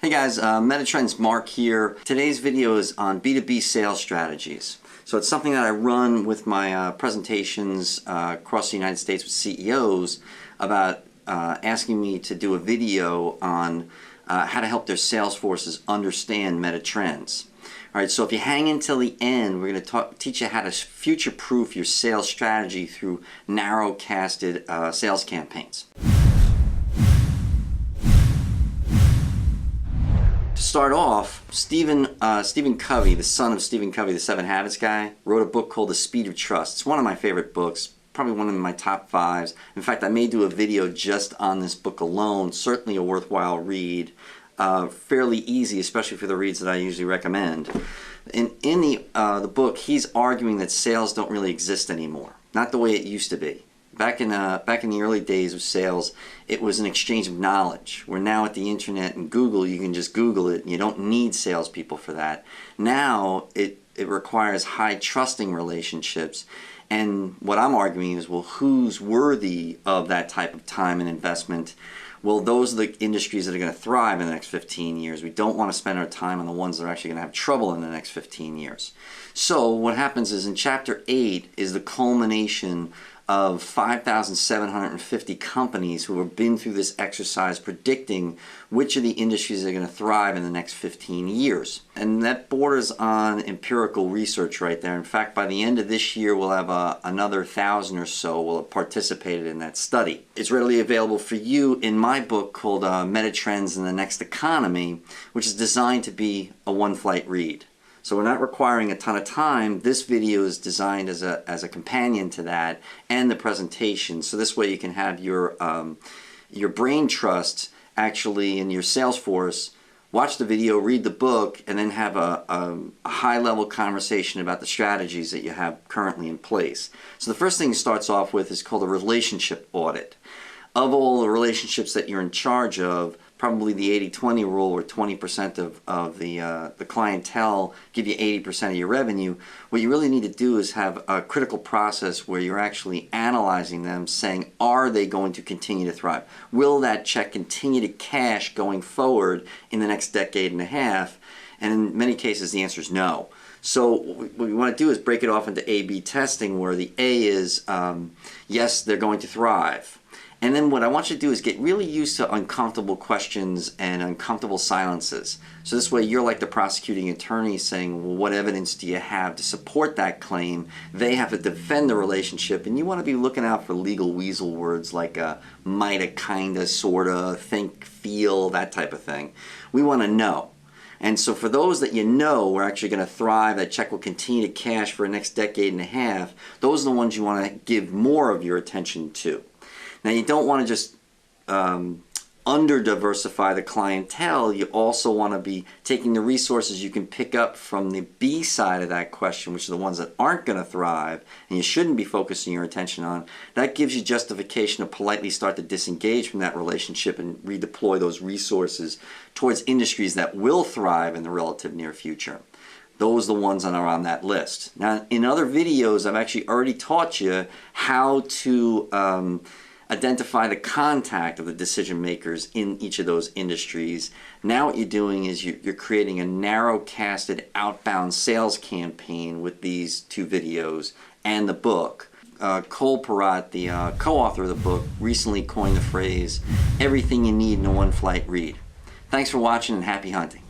Hey guys, Metatrend's Mark here. Today's video is on B2B sales strategies. So it's something that I run with my presentations across the United States with CEOs about asking me to do a video on how to help their sales forces understand meta trends. Alright, so if you hang until the end, we're going to teach you how to future-proof your sales strategy through narrow-casted sales campaigns. To start off, Stephen Covey, the son of Stephen Covey, the 7 Habits guy, wrote a book called The Speed of Trust. It's one of my favorite books, probably one of my top 5s. In fact, I may do a video just on this book alone. Certainly a worthwhile read. Fairly easy, especially for the reads that I usually recommend. In the book, he's arguing that sales don't really exist anymore. Not the way it used to be. Back in the early days of sales, it was an exchange of knowledge. Where now at the internet and Google, you can just Google it and you don't need salespeople for that. Now it requires high trusting relationships. And what I'm arguing is, well, who's worthy of that type of time and investment? Well, those are the industries that are going to thrive in the next 15 years. We don't want to spend our time on the ones that are actually going to have trouble in the next 15 years. So what happens is in Chapter 8 is the culmination of 5,750 companies who have been through this exercise predicting which of the industries are going to thrive in the next 15 years. And that borders on empirical research right there. In fact, by the end of this year, we'll have another 1,000 or so will have participated in that study. It's readily available for you in my book called Meta Trends in the Next Economy, which is designed to be a one-flight read. So we're not requiring a ton of time. This video is designed as a companion to that and the presentation. So this way you can have your brain trust actually in your sales force, watch the video, read the book, and then have a high-level conversation about the strategies that you have currently in place. So the first thing it starts off with is called a relationship audit. Of all the relationships that you're in charge of, probably the 80-20 rule, where 20% of the clientele give you 80% of your revenue. What you really need to do is have a critical process where you're actually analyzing them, saying, are they going to continue to thrive? Will that check continue to cash going forward in the next decade and a half? And in many cases, the answer is no. So what we want to do is break it off into A/B testing, where the A is, yes, they're going to thrive. And then what I want you to do is get really used to uncomfortable questions and uncomfortable silences. So this way you're like the prosecuting attorney saying, well, what evidence do you have to support that claim? They have to defend the relationship, and you want to be looking out for legal weasel words like mighta, kinda, sorta, think, feel, that type of thing. We want to know. And so for those that you know are actually going to thrive, that check will continue to cash for the next decade and a half, those are the ones you want to give more of your attention to. Now, you don't want to just under-diversify the clientele. You also want to be taking the resources you can pick up from the B side of that question, which are the ones that aren't going to thrive and you shouldn't be focusing your attention on. That gives you justification to politely start to disengage from that relationship and redeploy those resources towards industries that will thrive in the relative near future. Those are the ones that are on that list. Now, in other videos, I've actually already taught you how to identify the contact of the decision makers in each of those industries. Now what you're doing is you're creating a narrow-casted outbound sales campaign with these 2 videos and the book. Parrott, the co-author of the book, recently coined the phrase, everything you need in a one-flight read. Thanks for watching and happy hunting.